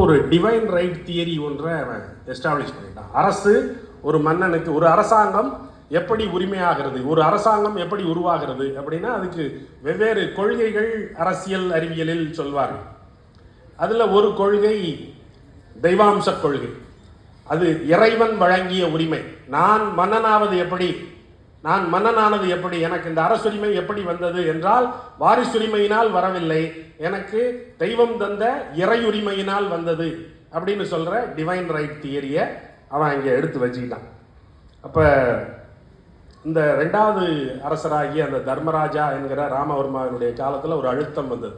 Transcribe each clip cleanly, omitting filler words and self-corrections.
ஒரு divine right theory ஒன்றை அவன் எஸ்டாப்ளிஷ் பண்ணிட்டான். அரசு ஒரு மன்னனுக்கு, ஒரு அரசாங்கம் எப்படி உரிமையாகிறது, ஒரு அரசாங்கம் எப்படி உருவாகிறது அப்படின்னா அதுக்கு வெவ்வேறு கொள்கைகள் அரசியல் அறிவியலில் சொல்வார்கள். அதில் ஒரு கொள்கை தெய்வாம்ச கொள்கை. அது இறைவன் வழங்கிய உரிமை. நான் மன்னனானது எப்படி, எனக்கு இந்த அரசுரிமை எப்படி வந்தது என்றால் வாரிசுரிமையினால் வரவில்லை, எனக்கு தெய்வம் தந்த இறையுரிமையினால் வந்தது அப்படின்னு சொல்ற டிவைன் ரைட் தியரியை அவன் இங்கே எடுத்து வச்சுக்கிட்டான். அப்போ இந்த 2வது அரசராகிய அந்த தர்மராஜா என்கிற ராமவர்மாவினுடைய காலத்தில் ஒரு அழுத்தம் வந்தது.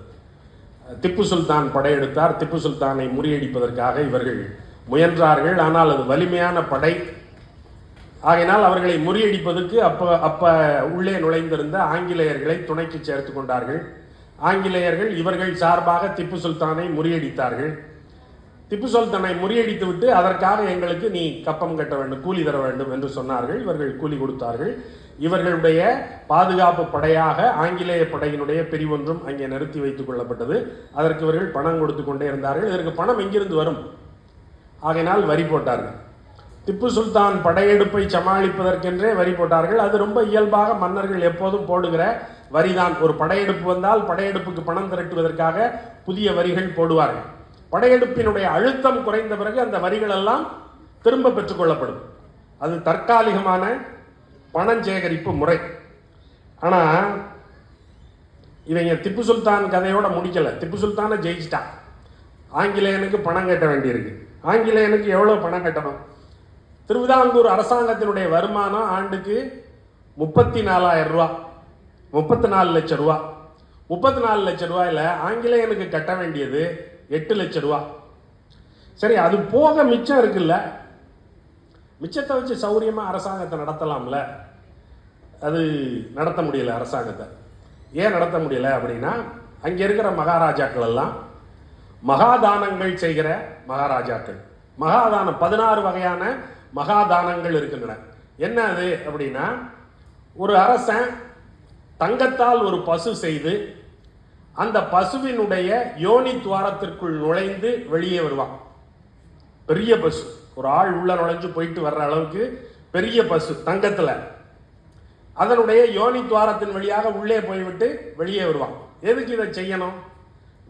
திப்பு சுல்தான் படையெடுத்தார். திப்பு சுல்தானை முறியடிப்பதற்காக இவர்கள் முயன்றார்கள். ஆனால் அது வலிமையான படை. ஆகையினால் அவர்களை முறியடிப்பதற்கு அப்ப உள்ளே நுழைந்திருந்த ஆங்கிலேயர்களை துணைக்கு சேர்த்து கொண்டார்கள். ஆங்கிலேயர்கள் இவர்கள் சார்பாக திப்பு சுல்தானை முறியடித்தார்கள். திப்பு சுல்தானை முறியடித்து விட்டு அதற்காக எங்களுக்கு நீ கப்பம் கட்ட வேண்டும், கூலி தர வேண்டும் என்று சொன்னார்கள். இவர்கள் கூலி கொடுத்தார்கள். இவர்களுடைய பாதுகாப்பு படையாக ஆங்கிலேய படையினுடைய பிரிவொன்றும் அங்கே நிறுத்தி வைத்துக் கொள்ளப்பட்டது. அதற்கு இவர்கள் பணம் கொடுத்து கொண்டே இருந்தார்கள். இதற்கு பணம் எங்கிருந்து வரும்? ஆகையினால் வரி போட்டார்கள். திப்பு சுல்தான் படையெடுப்பை சமாளிப்பதற்கென்றே வரி போட்டார்கள். அது ரொம்ப இயல்பாக மன்னர்கள் எப்போதும் போடுகிற வரிதான். ஒரு படையெடுப்பு வந்தால் படையெடுப்புக்கு பணம் திரட்டுவதற்காக புதிய வரிகள் போடுவார்கள். படையெடுப்பினுடைய அழுத்தம் குறைந்த பிறகு அந்த வரிகள் எல்லாம் திரும்ப பெற்றுக் கொள்ளப்படும். அது தற்காலிகமான பணம் சேகரிப்பு முறை. ஆனா இவங்க திப்பு சுல்தான் கதையோட முடிக்கல. திப்பு சுல்தானை ஜெயிச்சிட்டான். ஆங்கிலேயனுக்கு பணம் கட்ட வேண்டியிருக்கு. ஆங்கிலேயனுக்கு எவ்வளவு பணம் கட்டணும்? திருவிதாங்கூர் அரசாங்கத்தினுடைய வருமானம் ஆண்டுக்கு 34,000 ரூபா, 34 லட்சம் ரூபா. 34 லட்சம் ரூபாயில ஆங்கிலேயனுக்கு கட்ட வேண்டியது 8 லட்சம் ரூபா. சரி, அது போக மிச்சம் இருக்குல்ல, மிச்சத்தை வச்சு சௌரியமா அரசாங்கத்தை நடத்தலாம்ல. அது நடத்த முடியல. அரசாங்கத்தை ஏன் நடத்த முடியல அப்படின்னா, அங்க இருக்கிற மகாராஜாக்கள் எல்லாம் மகாதானங்கள் செய்கிற மகாராஜாக்கள். மகாதானம் 16 வகையான மகாதானங்கள் இருக்கின்றன. என்ன அது அப்படின்னா, ஒரு அரசன் தங்கத்தால் ஒரு பசு செய்து அந்த பசுவினுடைய யோனி துவாரத்திற்குள் நுழைந்து வெளியே வருவான். பெரிய பசு, ஒரு ஆள் உள்ள நுழைஞ்சு போயிட்டு வர்ற அளவுக்கு பெரிய பசு தங்கத்துல. அதனுடைய யோனி துவாரத்தின் வழியாக உள்ளே போய்விட்டு வெளியே வருவான். எதுக்கு இதை செய்யணும்?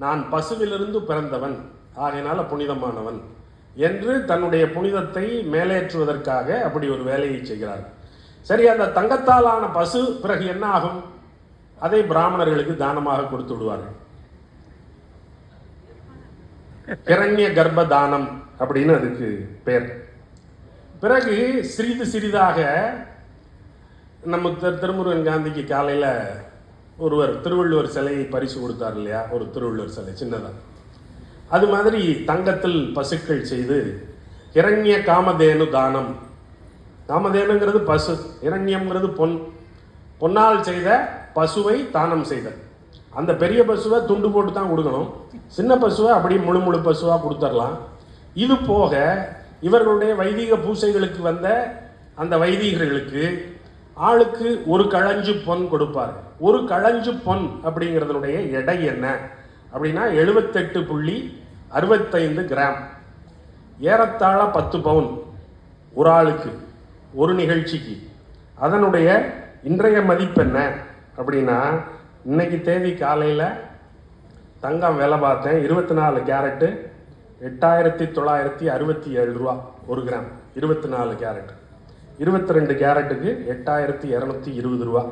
நான் பசுவிலிருந்து பிறந்தவன், ஆகையினால புனிதமானவன் என்று தன்னுடைய புனிதத்தை மேலேற்றுவதற்காக அப்படி ஒரு வேலையை செய்கிறார். சரி, அந்த தங்கத்தாலான பசு பிறகு என்ன ஆகும்? அதை பிராமணர்களுக்கு தானமாக கொடுத்து விடுவார்கள். ஹிரண்ய கர்ப்ப தானம் அப்படின்னு அதுக்கு பேர். பிறகு சிறிது சிறிதாக நம்ம திருமுருகன் காந்திக்கு காலையில் ஒருவர் திருவள்ளுவர் சிலையை பரிசு கொடுத்தார் இல்லையா, ஒரு திருவள்ளுவர் சிலை சின்னதாக. அது மாதிரி தங்கத்தில் பசுக்கள் செய்து ஹிரண்ய காமதேனு தானம். காமதேனுங்கிறது பசு, ஹிரண்யம்ங்கிறது பொன். பொன்னால் செய்த பசுவை தானம் செய்தல். அந்த பெரிய பசுவை துண்டு போட்டு தான் கொடுக்கணும். சின்ன பசுவை அப்படி முழு பசுவாக கொடுத்துடலாம். இது போக இவர்களுடைய வைதிக பூசைகளுக்கு வந்த அந்த வைதிகர்களுக்கு ஆளுக்கு ஒரு கழஞ்சு பொன் கொடுப்பார். ஒரு கழஞ்சு பொன் அப்படிங்கிறதுனுடைய எடை என்ன அப்படின்னா 78.65 கிராம், ஏறத்தாழ 10 பவுன் ஒரு ஆளுக்கு, ஒரு நிகழ்ச்சிக்கு. அதனுடைய இன்றைய மதிப்பு என்ன அப்படின்னா, இன்னைக்கு தேதி காலையில் தங்கம் விலை பார்த்தேன், 24 கேரட்டு 8,967 ரூபா ஒரு கிராம். 24 கேரட். 22 கேரட்டுக்கு 8,220 ரூபா.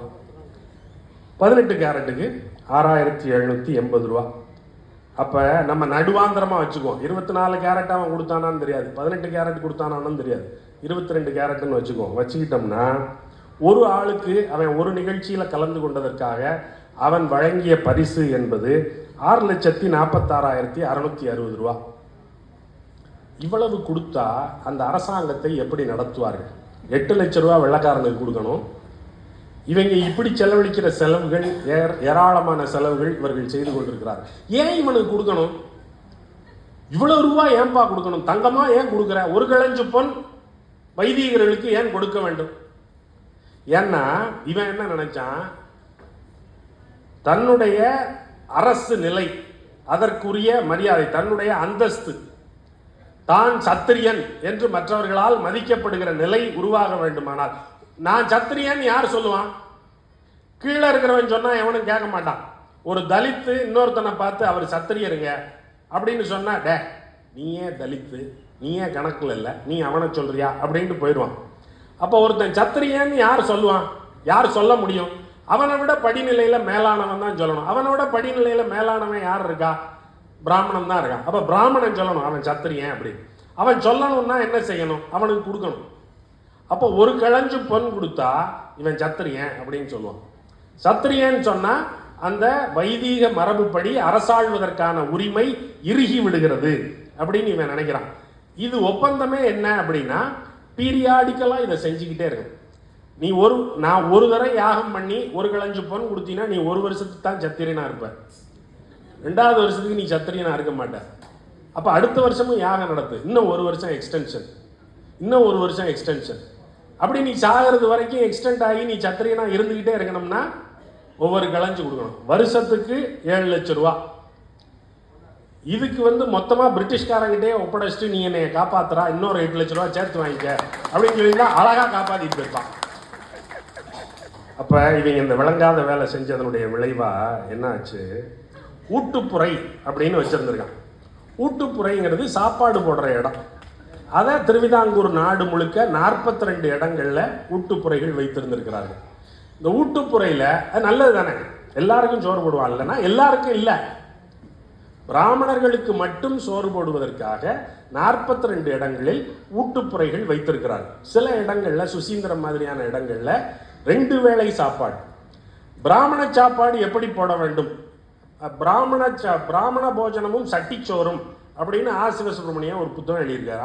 18 கேரட்டுக்கு 6,780 ரூபா. அப்போ நம்ம நடுவாந்திரமாக வச்சுக்குவோம். 24 கேரட் அவன் கொடுத்தானான்னு தெரியாது, 18 கேரட் கொடுத்தானான்னு தெரியாது, 22 கேரட்டுன்னு வச்சுக்குவோம். வச்சுக்கிட்டோம்னா ஒரு ஆளுக்கு அவன் ஒரு நிகழ்ச்சியில் கலந்து கொண்டதற்காக அவன் வழங்கிய பரிசு என்பது 6,46,660 ரூபா. இவ்வளவு கொடுத்தா அந்த அரசாங்கத்தை எப்படி நடத்துவார்கள்? 8 லட்சம் ரூபா வெள்ளக்காரனுக்கு கொடுக்கணும். இவங்க இப்படி செலவழிக்கிற செலவுகள், ஏராளமான செலவுகள் இவர்கள் செய்து கொண்டிருக்கிறார்கள். ஏன் இவனுக்கு கொடுக்கணும்? இவ்வளவு ரூபா ஏன்பா கொடுக்கணும்? தங்கமா ஏன் கொடுக்குற? ஒரு கழஞ்சு பொன் வைதிகர்களுக்கு ஏன் கொடுக்க வேண்டும்? ஏன்னா இவன் என்ன நினைச்சான், தன்னுடைய அரசு நிலை, அதற்குரிய மரியாதை, தன்னுடைய அந்தஸ்து, தான் சத்திரியன் என்று மற்றவர்களால் மதிக்கப்படுகிற நிலை உருவாக வேண்டுமானால், நான் சத்திரியன் யார் சொல்லுவான்? கீழே இருக்கிறவன் சொன்னா எவனும் கேட்க மாட்டான். ஒரு தலித்து இன்னொருத்தனை பார்த்து அவர் சத்திரியருங்க அப்படின்னு சொன்னா, டே நீ ஏன் தலித்து, நீ ஏன் கணக்குல இல்லை, நீ அவனை சொல்றியா அப்படின்ட்டு போயிடுவான். அப்போ ஒருத்தன் சத்திரியன்னு யார் சொல்லுவான்? யார் சொல்ல முடியும்? அவனை விட படிநிலையில மேலானவன் தான் சொல்லணும். அவனை விட படிநிலையில மேலானவன் யார் இருக்கா? பிராமணன் தான் இருக்கான். அப்ப பிராமணன் சொல்லணும் அவன் சத்திரியன் அப்படின்னு. அவன் சொல்லணும்னா என்ன செய்யணும்? அவனுக்கு கொடுக்கணும். அப்போ ஒரு கிழஞ்சு பொன் கொடுத்தா இவன் சத்திரியன் அப்படின்னு சொல்லுவான். சத்திரியன்னு சொன்னா அந்த வைதீக மரபுப்படி அரசாள்வதற்கான உரிமை இறுகி விடுகிறது அப்படின்னு இவன் நினைக்கிறான். இது ஒப்பந்தமே என்ன அப்படின்னா, பீரியாடிக்கலா இதை செஞ்சுக்கிட்டே இருக்கும். நீ நான் ஒரு தடவை யாகம் பண்ணி ஒரு கிழஞ்சு பொன் கொடுத்தீங்கன்னா நீ ஒரு வருஷத்துக்கு தான் சத்திரியனா இருப்ப. 2வது வருஷத்துக்கு நீ சத்திரியனா இருக்க மாட்ட. அப்ப அடுத்த வருஷமும் யாகம் நடத்து, இன்னும் ஒரு வருஷம் எக்ஸ்டென்ஷன், இன்னும் ஒரு வருஷம் எக்ஸ்டென்ஷன். அப்படி நீ சாகிறது வரைக்கும் எக்ஸ்டெண்ட் ஆகி நீ சத்திரியனா இருந்துகிட்டே இருக்கணும்னா ஒவ்வொரு கிழஞ்சு கொடுக்கணும். வருஷத்துக்கு 7 லட்சம் ரூபா. இதுக்கு மொத்தமா பிரிட்டிஷ்காரங்கிட்டே ஒப்படைச்சிட்டு நீ என்னை காப்பாத்துறா, இன்னொரு 8 லட்சம் ரூபா சேர்த்து வாங்கிக்க அப்படின்னு சொல்லி அழகா காப்பாத்திட்டு இருப்பான். அப்ப இவங்க இந்த விளங்காத வேலை செஞ்சதனுடைய விளைவா என்ன ஆச்சு? ஊட்டுப்புறை அப்படின்னு வச்சிருந்திருக்கான். ஊட்டுப்புறைங்கிறது சாப்பாடு போடுற இடம். அதை திருவிதாங்கூர் நாடு முழுக்க 42 இடங்கள்ல ஊட்டுப்புறைகள் வைத்திருந்திருக்கிறார்கள். இந்த ஊட்டுப்புறையில நல்லது தானே, எல்லாருக்கும் சோறு போடுவான் இல்லைன்னா, எல்லாருக்கும் இல்லை, பிராமணர்களுக்கு மட்டும் சோறு போடுவதற்காக 42 இடங்களில் ஊட்டுப்புறைகள் வைத்திருக்கிறார்கள். சில இடங்கள்ல சுசீந்திரம் மாதிரியான இடங்கள்ல 2 வேளை சாப்பாடு. பிராமண சாப்பாடு எப்படி போட வேண்டும்? பிராமண போஜனமும் சட்டிச்சோறும் அப்படின்னு ஆர். சிவசுப்ரமணியம் ஒரு புத்தகம் எழுதியிருக்காரு.